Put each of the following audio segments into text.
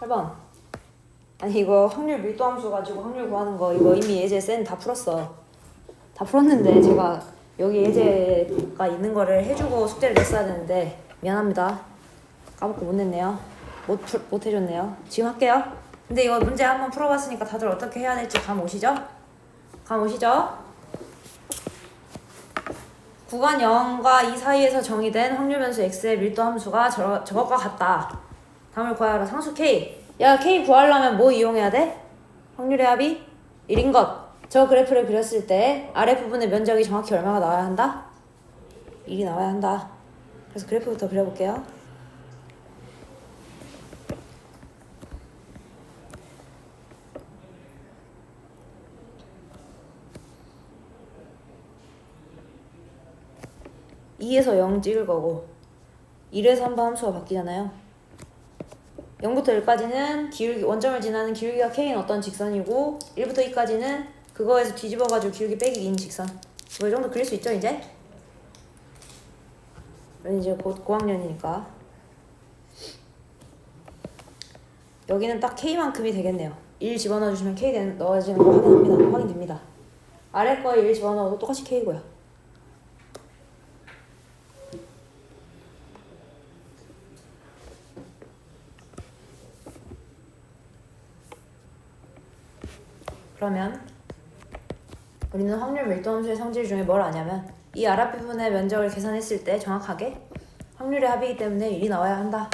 8번. 아니 이거 확률 밀도 함수 가지고 확률 구하는 거 이거 이미 예제 쌤 다 풀었어. 다 풀었는데 제가 여기 예제가 있는 거를 해주고 숙제를 냈어야 되는데 미안합니다. 까먹고 못 냈네요. 못 해줬네요. 지금 할게요. 근데 이거 문제 한번 풀어봤으니까 다들 어떻게 해야 될지 감 오시죠? 감 오시죠? 구간 0과 2 사이에서 정의된 확률 변수 x의 밀도 함수가 저것과 같다. 다음을 구하여라. 상수 k. 야 k 구하려면 뭐 이용해야 돼? 확률의 합이 1인 것. 저 그래프를 그렸을 때 아래 부분의 면적이 정확히 얼마가 나와야 한다? 1이 나와야 한다. 그래서 그래프부터 그려볼게요. (2에서 0) 찍을 거고 1에서 한 번 함수가 바뀌잖아요. 0부터 1까지는 기울기, 원점을 지나는 기울기가 k인 어떤 직선이고 1부터 2까지는 그거에서 뒤집어가지고 기울기 빼기 2인 직선. 뭐 이 정도 그릴 수 있죠 이제? 이제 곧 고학년이니까 여기는 딱 k만큼이 되겠네요. 1 집어넣어주시면 k 넣어지는 거 확인됩니다. 아래 거에 1 집어넣어도 똑같이 k고요. 그러면 우리는 확률 밀도 함수의 성질 중에 뭘 아냐면 이 아랫부분의 면적을 계산했을 때 정확하게 확률의 합이기 때문에 1이 나와야 한다.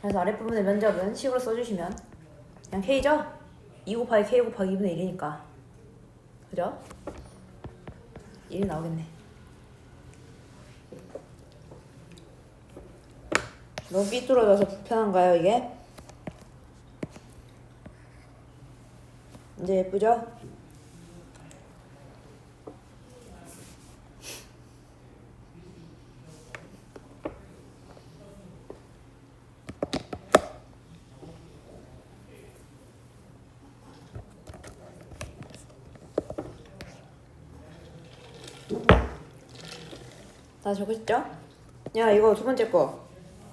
그래서 아랫부분의 면적은 식으로 써주시면 그냥 k죠? 2 곱하기 k 곱하기 2분의 1이니까 그죠? 1이 나오겠네. 너무 삐뚤어져서 불편한가요 이게? 이제 예쁘죠? 다 적으셨죠? 야 이거 두 번째 거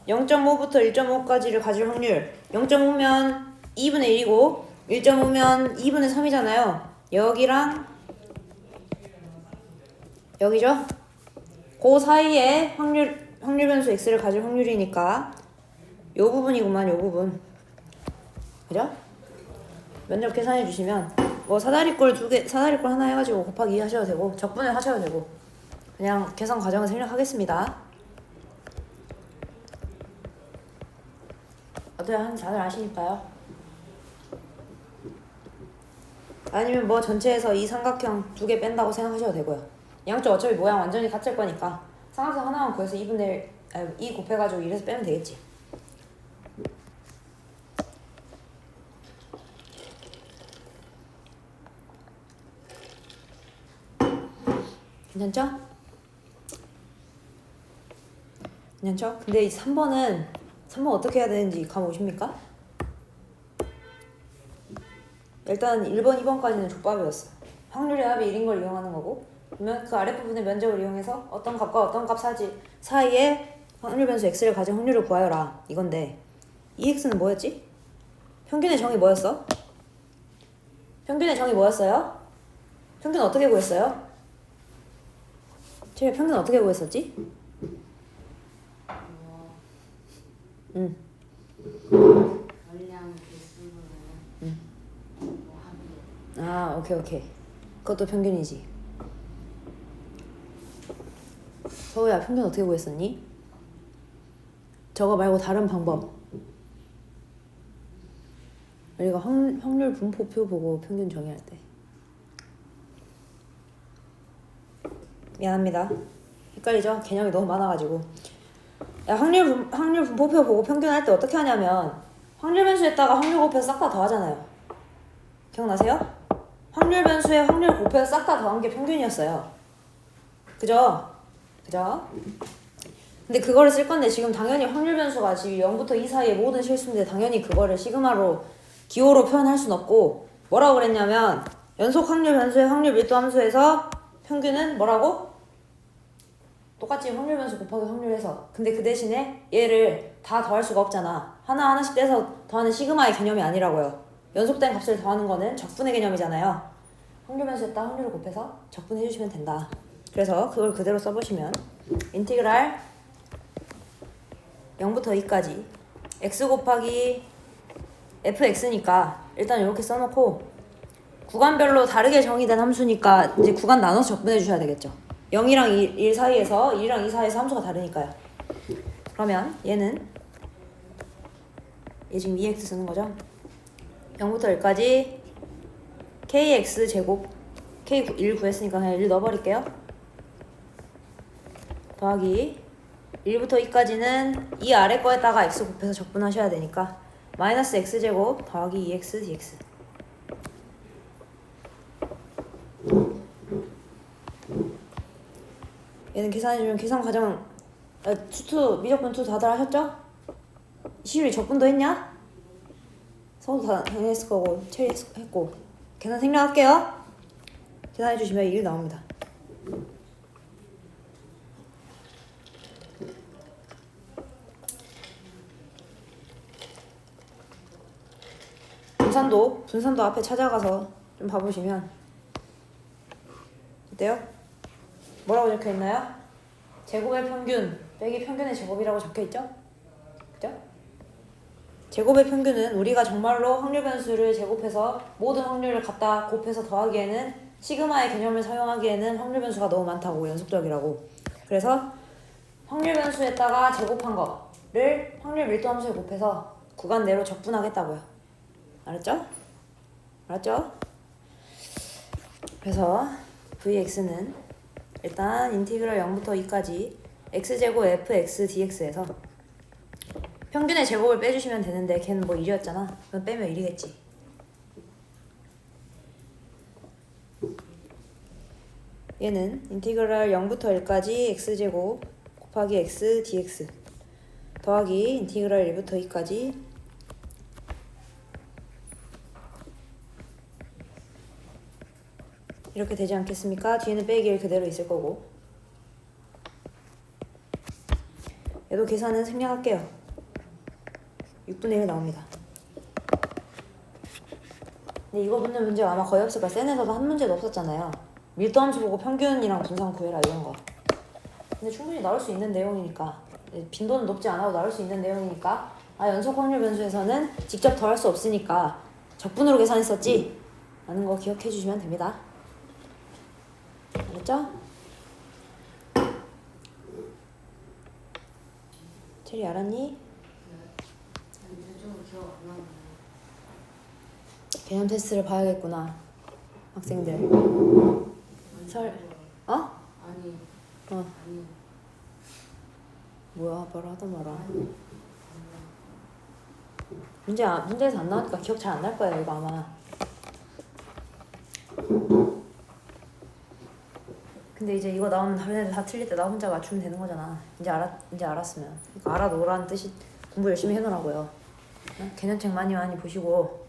0.5부터 1.5까지를 가질 확률 0.5면 2분의 1이고 1.5면 2분의 3이잖아요. 여기랑 여기죠? 그 사이에 확률 변수 x를 가질 확률이니까 요 부분이구만. 요 부분 그죠? 면적 계산해 주시면 뭐 사다리꼴 하나 해가지고 곱하기 2 하셔도 되고 적분을 하셔도 되고 그냥 계산 과정을 생략하겠습니다. 어떻게 하는지 다들 아시니까요. 아니면 뭐 전체에서 이 삼각형 2개 뺀다고 생각하셔도 되고요. 양쪽 어차피 모양 완전히 같을 거니까 삼각형 하나만 구해서 2 곱해가지고 1에서 빼면 되겠지. 괜찮죠? 괜찮죠? 근데 이 3번 어떻게 해야 되는지 감 오십니까? 일단 1번, 2번까지는 족밥이었어. 확률의 합이 1인 걸 이용하는 거고 그러면 그 아랫부분의 면적을 이용해서 어떤 값과 어떤 값 사이에 확률 변수 x를 가진 확률을 구하여라 이건데 이 x는 뭐였지? 평균의 정의 뭐였어? 평균의 정의 뭐였어요? 평균 어떻게 구했어요? 제가 평균 어떻게 구했었지? 응. 원량 개수는 뭐 합이. 아 오케이. 그것도 평균이지. 서우야 평균 어떻게 구했었니? 저거 말고 다른 방법. 우리가 확률 분포표 보고 평균 정의할 때. 미안합니다. 헷갈리죠? 개념이 너무 많아가지고. 야, 확률 분포표 보고 평균할 때 어떻게 하냐면 확률 변수에다가 확률 곱해서 싹 다 더하잖아요. 기억나세요? 확률 변수에 확률 곱해서 싹 다 더한 게 평균이었어요. 그죠? 근데 그거를 쓸 건데 지금 당연히 확률 변수가 지금 0부터 2 사이의 모든 실수인데 당연히 그거를 시그마로 기호로 표현할 순 없고 뭐라고 그랬냐면 연속 확률 변수의 확률 밀도 함수에서 평균은 뭐라고? 똑같이 확률 변수 곱하기 확률 해석. 근데 그 대신에 얘를 다 더할 수가 없잖아. 하나하나씩 떼서 더하는 시그마의 개념이 아니라고요. 연속된 값을 더하는 거는 적분의 개념이잖아요. 확률 변수에다 확률을 곱해서 적분해 주시면 된다. 그래서 그걸 그대로 써보시면 인티그랄 0부터 2까지 x 곱하기 fx니까 일단 이렇게 써놓고 구간별로 다르게 정의된 함수니까 이제 구간 나눠서 적분해 주셔야 되겠죠. 0이랑 1 사이에서 1이랑 2 사이에서 함수가 다르니까요. 그러면 얘는 얘 지금 2x 쓰는 거죠. 0부터 1까지 kx 제곱 k1 구했으니까 그냥 1 넣어버릴게요. 더하기 1부터 2까지는 이 아래 거에다가 x 곱해서 적분하셔야 되니까 마이너스 x제곱 더하기 2x dx. 얘는 계산해주면 계산 과정 투 미적분 투 다들 하셨죠? 시율이 적분도 했냐? 서도 다 당연했을 거고 체리 했고 계산 생략할게요. 계산해주시면 1이 나옵니다. 분산도 앞에 찾아가서 좀 봐보시면 어때요? 뭐라고 적혀있나요? 제곱의 평균 빼기 평균의 제곱이라고 적혀있죠? 그죠? 제곱의 평균은 우리가 정말로 확률 변수를 제곱해서 모든 확률을 갖다 곱해서 더하기에는 시그마의 개념을 사용하기에는 확률 변수가 너무 많다고 연속적이라고. 그래서 확률 변수에다가 제곱한 거를 확률 밀도 함수에 곱해서 구간 내로 적분하겠다고요. 알았죠? 알았죠? 그래서 vx는 일단 인티그럴 0부터 2까지 x제곱 fx dx에서 평균의 제곱을 빼주시면 되는데 걔는 뭐 1이었잖아. 그럼 빼면 1이겠지. 얘는 인티그럴 0부터 1까지 x제곱 곱하기 x dx 더하기 인티그럴 1부터 2까지 이렇게 되지 않겠습니까? 뒤에는 빼기 1 그대로 있을 거고. 얘도 계산은 생략할게요. 6분의 1 나옵니다. 근데 이거 묻는 문제가 아마 거의 없을 거야. 센에서도 한 문제도 없었잖아요. 밀도 함수 보고 평균이랑 분산 구해라 이런 거. 근데 충분히 나올 수 있는 내용이니까, 빈도는 높지 않아도 나올 수 있는 내용이니까 연속 확률 변수에서는 직접 더할 수 없으니까 적분으로 계산했었지? 라는 거 기억해 주시면 됩니다. 알았죠? 체리 알았니? 대충 기억 안 나네. 개념 테스트를 봐야겠구나. 학생들. 어? 아니. 어. 아니. 뭐야, 뭐라 하다 마라. 문제에서 안 나오니까 기억 잘 안 날 거예요, 이거 아마. 근데 이제 이거 나오면 다른 애들 다 틀릴 때 나 혼자 맞추면 되는 거잖아. 이제 알았으면. 그러니까 알아놓으라는 뜻이 공부 열심히 해놓으라고요. 개념책 많이 보시고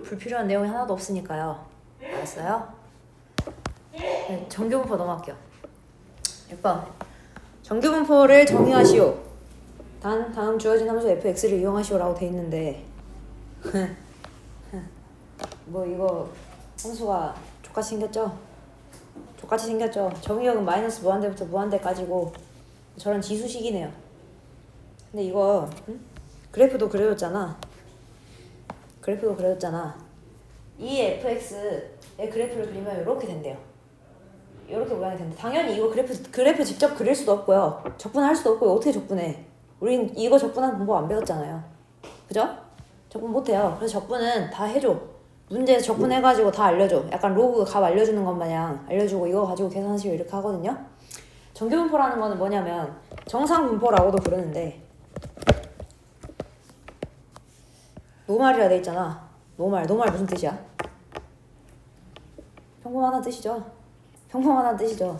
불필요한 내용이 하나도 없으니까요. 알았어요? 네, 정규분포 넘어갈게요. 6번. 정규분포를 정의하시오. 다음 주어진 함수 fx를 이용하시오라고 돼 있는데 뭐 이거 함수가 족같이 생겼죠? 족같이 생겼죠? 정의역은 마이너스 무한대부터 무한대까지고 저런 지수식이네요. 근데 이거 그래프도 그려줬잖아. 이 fx의 그래프를 그리면 이렇게 된대요. 이렇게 모양이 된대. 당연히 이거 그래프 직접 그릴 수도 없고요. 적분할 수도 없고요. 어떻게 적분해? 우린 이거 적분하는 방법 안 배웠잖아요. 그죠? 적분 못해요. 그래서 적분은 다 해줘. 문제에서 적분해가지고 다 알려줘. 약간 로그 값 알려주는 것 마냥 알려주고 이거 가지고 계산하시오 이렇게 하거든요. 정규분포라는 거는 뭐냐면 정상분포라고도 부르는데 노말이라 돼 있잖아. 노말 무슨 뜻이야? 평범하다는 뜻이죠.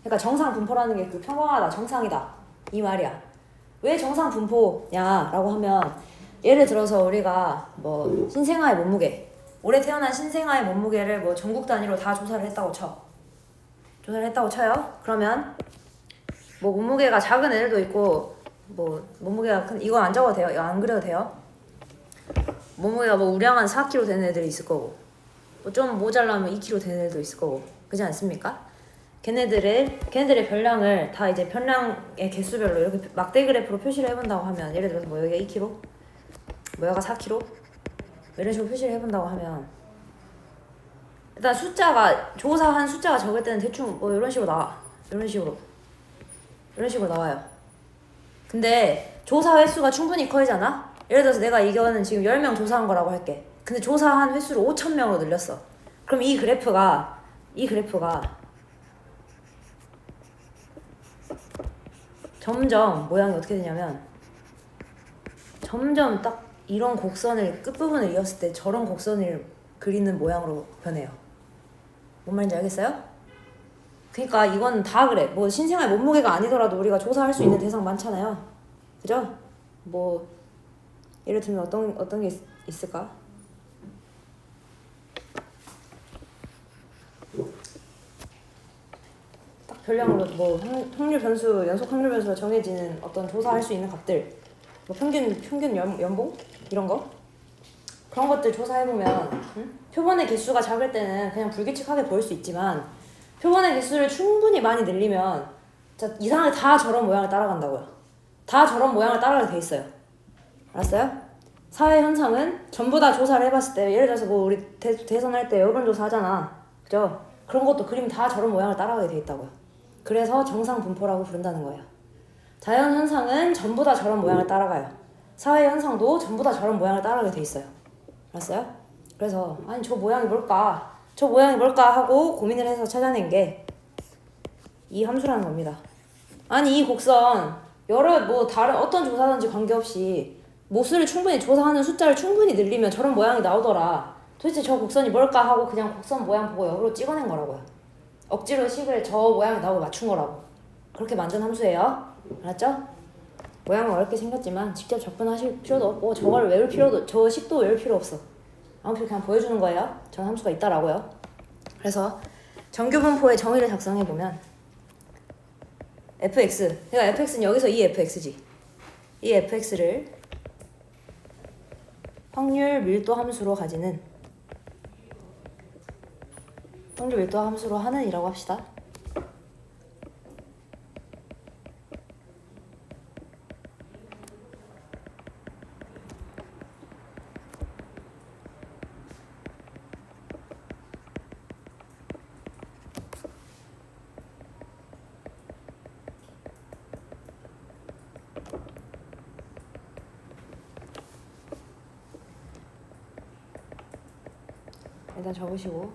그러니까 정상분포라는 게 그 평범하다, 정상이다 이 말이야. 왜 정상분포냐라고 하면 예를 들어서 우리가 뭐 신생아의 몸무게 올해 태어난 신생아의 몸무게를 뭐 전국 단위로 다 조사를 했다고 쳐. 조사를 했다고 쳐요. 그러면 뭐 몸무게가 작은 애들도 있고 뭐 몸무게가 큰 이거 안 적어도 돼요. 이거 안 그려도 돼요. 몸무게가 뭐 우량한 4kg 되는 애들이 있을 거고 뭐 좀 모자라면 2kg 되는 애들도 있을 거고 그렇지 않습니까? 걔네들의 별량을 다 이제 별량의 개수별로 이렇게 막대 그래프로 표시를 해본다고 하면 예를 들어서 뭐 여기가 2kg 뭐 여기가 4kg 뭐 이런 식으로 표시를 해본다고 하면 일단 숫자가 조사한 숫자가 적을 때는 대충 뭐 이런 식으로 나와. 이런 식으로 나와요. 근데 조사 횟수가 충분히 커지잖아? 예를 들어서 내가 이거는 지금 10명 조사한 거라고 할게. 근데 조사한 횟수를 5,000명으로 늘렸어. 그럼 이 그래프가 점점 모양이 어떻게 되냐면 점점 딱 이런 곡선을 끝부분을 이었을 때 저런 곡선을 그리는 모양으로 변해요. 뭔 말인지 알겠어요? 그러니까 이건 다 그래. 뭐 신생아의 몸무게가 아니더라도 우리가 조사할 수 있는 대상 많잖아요. 그죠? 뭐 예를 들면 어떤 게 있을까? 딱 별량으로 뭐 확률 변수, 연속 확률 변수가 정해지는 어떤 조사할 수 있는 값들, 뭐 평균 연봉 이런 거 그런 것들 조사해보면 표본의 개수가 작을 때는 그냥 불규칙하게 보일 수 있지만 표본의 개수를 충분히 많이 늘리면 이상하게 다 저런 모양을 따라간다고요. 다 저런 모양을 따라가게 돼 있어요. 알았어요? 사회 현상은 전부 다 조사를 해봤을 때 예를 들어서 뭐 우리 대선할 때 여론조사 하잖아. 그죠? 그런 것도 그림 다 저런 모양을 따라가게 돼 있다고요. 그래서 정상 분포라고 부른다는 거예요. 자연 현상은 전부 다 저런 모양을 따라가요. 사회 현상도 전부 다 저런 모양을 따라가게 돼 있어요. 알았어요? 그래서 아니 저 모양이 뭘까 하고 고민을 해서 찾아낸 게 이 함수라는 겁니다. 아니 이 곡선 여러 뭐 다른 어떤 조사든지 관계없이 모수를 충분히 조사하는 숫자를 충분히 늘리면 저런 모양이 나오더라. 도대체 저 곡선이 뭘까 하고 그냥 곡선 모양 보고 역으로 찍어낸 거라고요. 억지로 식을 저 모양이 나오고 맞춘 거라고. 그렇게 만든 함수예요. 알았죠? 모양은 어렵게 생겼지만 직접 접근하실 필요도 없고 저걸 외울 필요도 저 식도 외울 필요 없어. 아무튼 그냥 보여주는 거예요. 저런 함수가 있다라고요. 그래서 정규분포의 정의를 작성해보면 fx 그러니까 fx는 여기서 이 fx지. 이 fx를 확률 밀도 함수로 가지는 확률 밀도 함수로 하는 이라고 합시다. 일단 적으시고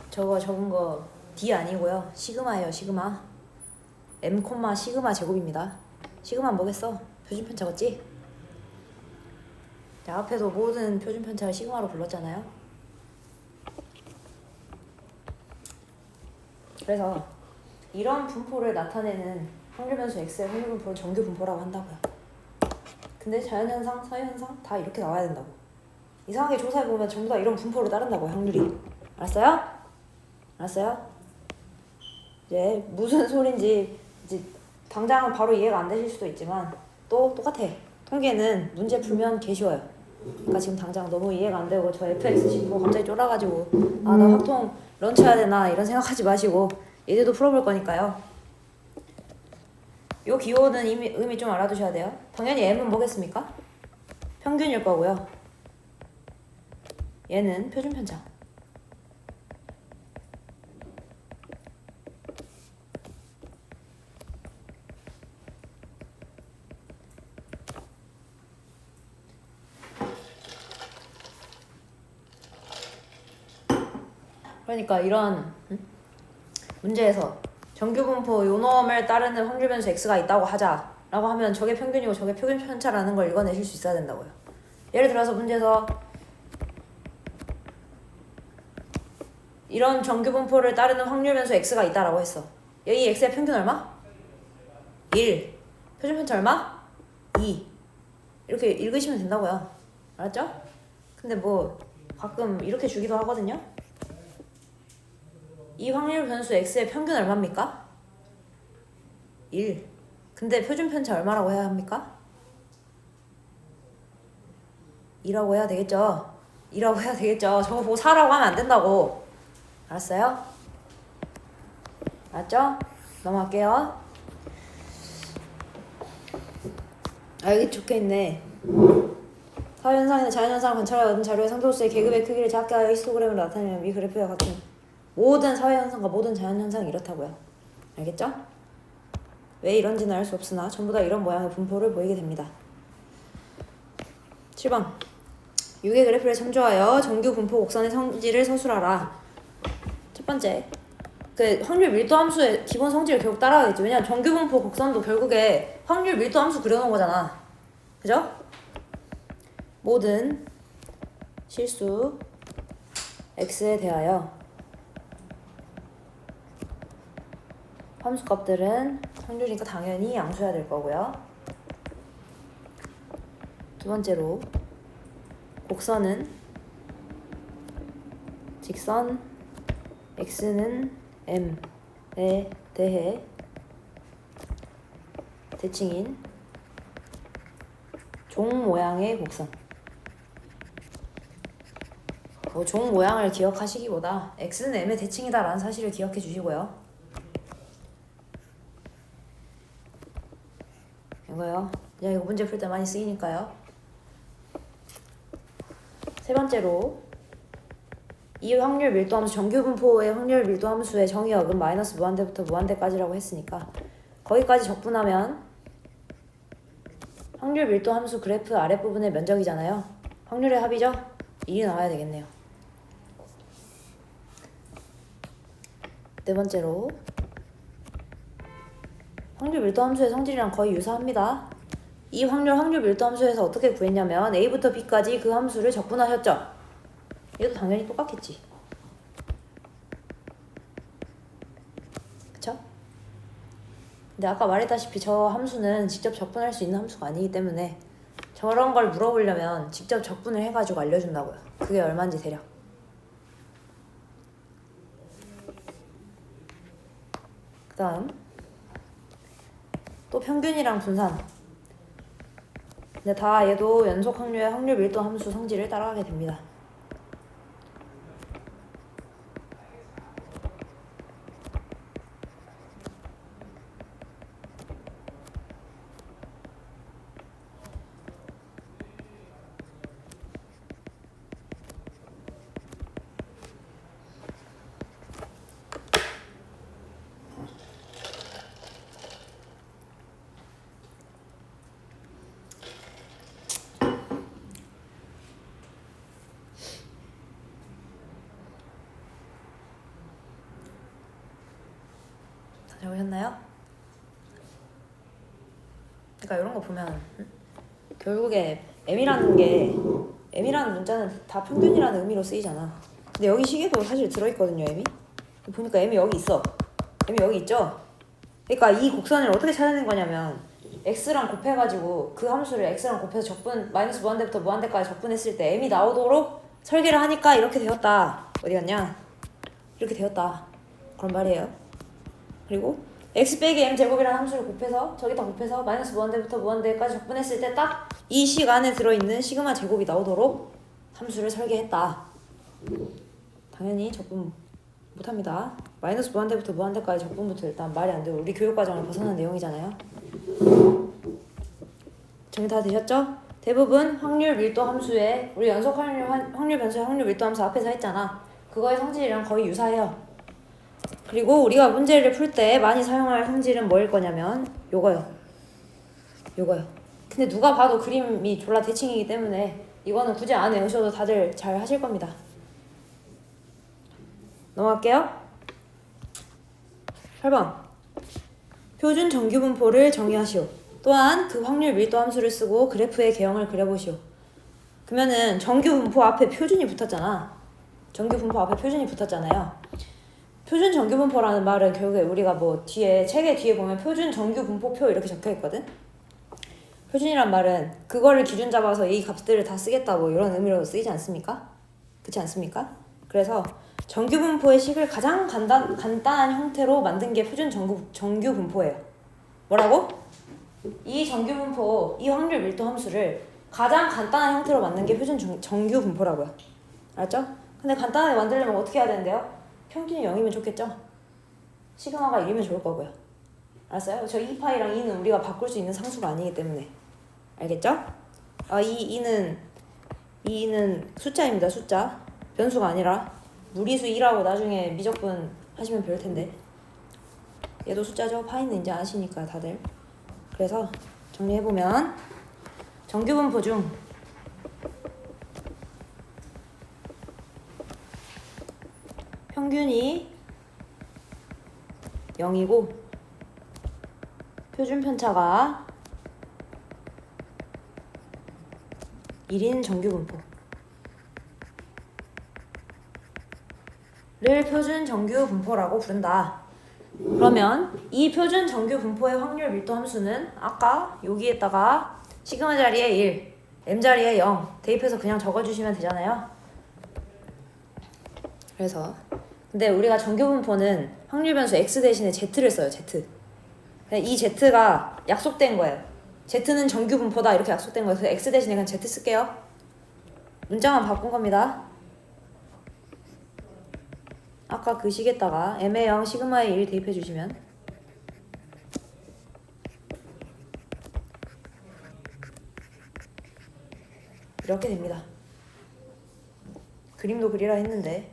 저거 적은 거 D 아니고요. 시그마예요. 시그마. M, 시그마 제곱입니다. 시그마 뭐겠어? 표준편 적었지? 자, 앞에도 모든 표준편차를 시그마로 불렀잖아요. 그래서 이런 분포를 나타내는 확률 변수 X의 확률 분포를 정규 분포라고 한다고요. 근데 자연현상, 사회현상 다 이렇게 나와야 된다고. 이상하게 조사해보면 전부 다 이런 분포를 따른다고 확률이. 알았어요? 알았어요? 이제 무슨 소린지 이제 당장은 바로 이해가 안 되실 수도 있지만 또 똑같아. 통계는 문제 풀면 개 쉬워요. 그러니까 지금 당장 너무 이해가 안 되고 저 fx 짚고 갑자기 쫄아가지고 아 나 확통 런치해야 되나 이런 생각하지 마시고 예제도 풀어볼 거니까요. 요 기호는 의미 좀 알아두셔야 돼요. 당연히 m은 뭐겠습니까? 평균일 거고요. 얘는 표준편차. 그러니까 이런 문제에서 정규분포 요놈을 따르는 확률 변수 x가 있다고 하자라고 하면 저게 평균이고 저게 표준편차라는 걸 읽어내실 수 있어야 된다고요. 예를 들어서 문제에서 이런 정규분포를 따르는 확률 변수 x가 있다라고 했어. 이 x의 평균 얼마? 1. 표준편차 얼마? 2. 이렇게 읽으시면 된다고요. 알았죠? 근데 뭐 가끔 이렇게 주기도 하거든요. 이 확률 변수 x의 평균 얼마입니까? 1. 근데 표준 편차 얼마라고 해야 합니까? 2라고 해야 되겠죠? 2라고 해야 되겠죠? 저거 보고 4라고 하면 안 된다고. 알았어요? 알았죠? 넘어갈게요. 아, 여기 적혀있네. 사회현상이나 자연현상을 관찰하여 얻은 자료의 상도수의 계급의 크기를 작게 하여 히스토그램으로 나타내면 이 그래프와 같은 모든 사회현상과 모든 자연현상이 이렇다고요. 알겠죠? 왜 이런지는 알 수 없으나 전부 다 이런 모양의 분포를 보이게 됩니다. 7번 6의 그래프를 참조하여 정규 분포 곡선의 성질을 서술하라. 첫 번째, 그 확률 밀도 함수의 기본 성질을 결국 따라가겠지. 왜냐면 정규 분포 곡선도 결국에 확률 밀도 함수 그려놓은 거잖아. 그죠? 모든 실수 x에 대하여 함수 값들은 확률이니까 당연히 양수해야 될 거고요. 두 번째로 곡선은 직선 x는 m에 대해 대칭인 종 모양의 곡선. 종 모양을 기억하시기보다 x는 m의 대칭이다 라는 사실을 기억해 주시고요. 이거요. 그냥 이거 문제 풀 때 많이 쓰이니까요. 세 번째로 이 확률 밀도 함수 정규 분포의 확률 밀도 함수의 정의역은 마이너스 무한대부터 무한대까지라고 했으니까 거기까지 적분하면 확률 밀도 함수 그래프 아랫부분의 면적이잖아요. 확률의 합이죠? 1이 나와야 되겠네요. 네 번째로 확률 밀도 함수의 성질이랑 거의 유사합니다. 이 확률 밀도 함수에서 어떻게 구했냐면 a부터 b까지 그 함수를 적분하셨죠? 얘도 당연히 똑같겠지. 그쵸? 근데 아까 말했다시피 저 함수는 직접 적분할 수 있는 함수가 아니기 때문에 저런 걸 물어보려면 직접 적분을 해가지고 알려준다고요. 그게 얼마인지 대략. 그 다음 또 평균이랑 분산. 근데 다 얘도 연속 확률의 확률 밀도 함수 성질을 따라가게 됩니다. 잘 보셨나요? 그러니까 이런 거 보면 결국에 M이라는 문자는 다 평균이라는 의미로 쓰이잖아. 근데 여기 식에도 사실 들어있거든요, M이. 보니까 M이 여기 있어. M이 여기 있죠? 그러니까 이 곡선을 어떻게 찾아낸 거냐면 X랑 곱해가지고 그 함수를 X랑 곱해서 적분 마이너스 무한대부터 무한대까지 적분했을 때 M이 나오도록 설계를 하니까 이렇게 되었다. 어디 갔냐? 이렇게 되었다. 그런 말이에요. 그리고 x 빼기 m 제곱이라는 함수를 곱해서 저기다 곱해서 마이너스 무한대부터 무한대까지 적분했을 때 딱 이 식 안에 들어있는 시그마 제곱이 나오도록 함수를 설계했다. 당연히 적분 못합니다. 마이너스 무한대부터 무한대까지 적분부터 일단 말이 안 돼요. 우리 교육과정을 벗어난 내용이잖아요. 정리 다 되셨죠? 대부분 확률 밀도 함수에 우리 연속 확률 변수의 확률 밀도 함수 앞에서 했잖아. 그거의 성질이랑 거의 유사해요. 그리고 우리가 문제를 풀 때 많이 사용할 성질은 뭐일 거냐면 요거요. 근데 누가 봐도 그림이 졸라 대칭이기 때문에 이거는 굳이 안 외우셔도 다들 잘 하실 겁니다. 넘어갈게요. 8번 표준 정규 분포를 정의하시오. 또한 그 확률 밀도 함수를 쓰고 그래프의 개형을 그려보시오. 그러면은 정규 분포 앞에 표준이 붙었잖아. 표준 정규 분포라는 말은 결국에 우리가 뭐 뒤에 책의 뒤에 보면 표준 정규 분포표 이렇게 적혀 있거든. 표준이란 말은 그거를 기준 잡아서 이 값들을 다 쓰겠다 뭐 이런 의미로 쓰이지 않습니까? 그렇지 않습니까? 그래서 정규 분포의 식을 가장 간단한 형태로 만든 게 표준 정규 분포예요. 뭐라고? 이 정규 분포, 이 확률 밀도 함수를 가장 간단한 형태로 만든 게 표준 정규 분포라고요. 알았죠? 근데 간단하게 만들려면 어떻게 해야 되는데요? 평균이 0이면 좋겠죠? 시그마가 1이면 좋을 거고요. 알았어요? 저 2파이랑 2는 우리가 바꿀 수 있는 상수가 아니기 때문에. 알겠죠? 이 2는 숫자입니다. 숫자. 변수가 아니라 무리수 2라고 나중에 미적분 하시면 배울 텐데. 얘도 숫자죠? 파이는 이제 아시니까 다들. 그래서 정리해보면 정규 분포 중 평균이 0이고 표준 편차가 1인 정규 분포를 표준 정규 분포라고 부른다. 그러면 이 표준 정규 분포의 확률 밀도 함수는 아까 여기에다가 시그마 자리에 1, m 자리에 0 대입해서 그냥 적어주시면 되잖아요. 그래서 근데 우리가 정규 분포는 확률 변수 x 대신에 z를 써요. z. 이 z가 약속된 거예요. z는 정규 분포다 이렇게 약속된 거예요. 그래서 x 대신에 그냥 z 쓸게요. 문자만 바꾼 겁니다. 아까 그 식에다가 m의 0, 시그마의 1 대입해 주시면 이렇게 됩니다. 그림도 그리라 했는데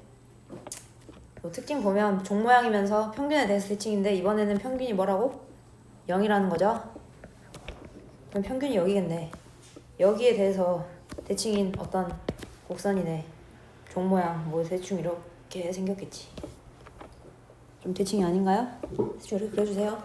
특징 보면 종 모양이면서 평균에 대해서 대칭인데 이번에는 평균이 뭐라고? 0이라는 거죠? 그럼 평균이 여기겠네. 여기에 대해서 대칭인 어떤 곡선이네. 종 모양 뭐 대충 이렇게 생겼겠지. 좀 대칭이 아닌가요? 대충 이렇게 그려주세요.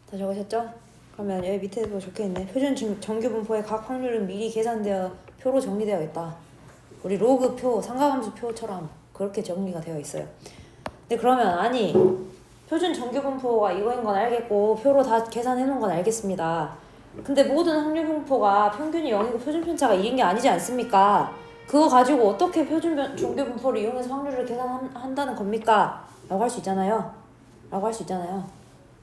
다 적으셨죠? 그러면 여기 밑에도 적혀있네. 표준 정규 분포의 각 확률은 미리 계산되어 표로 정리되어 있다. 우리 로그 표, 삼각함수 표처럼 그렇게 정리가 되어 있어요. 근데 그러면 아니 표준 정규 분포가 이거인 건 알겠고 표로 다 계산해 놓은 건 알겠습니다. 근데 모든 확률 분포가 평균이 0이고 표준 편차가 1인 게 아니지 않습니까? 그거 가지고 어떻게 표준 정규 분포를 이용해서 확률을 계산한다는 겁니까? 라고 할 수 있잖아요.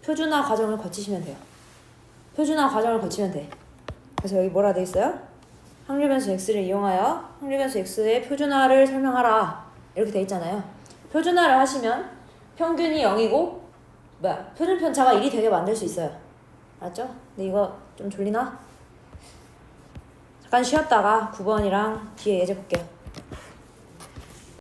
표준화 과정을 거치시면 돼요. 표준화 과정을 거치면 돼. 그래서 여기 뭐라 돼 있어요? 확률 변수 x를 이용하여 확률 변수 x의 표준화를 설명하라. 이렇게 돼 있잖아요. 표준화를 하시면 평균이 0이고 표준 편차가 1이 되게 만들 수 있어요. 알았죠? 근데 이거 좀 졸리나? 잠깐 쉬었다가 9번이랑 뒤에 예제 볼게요.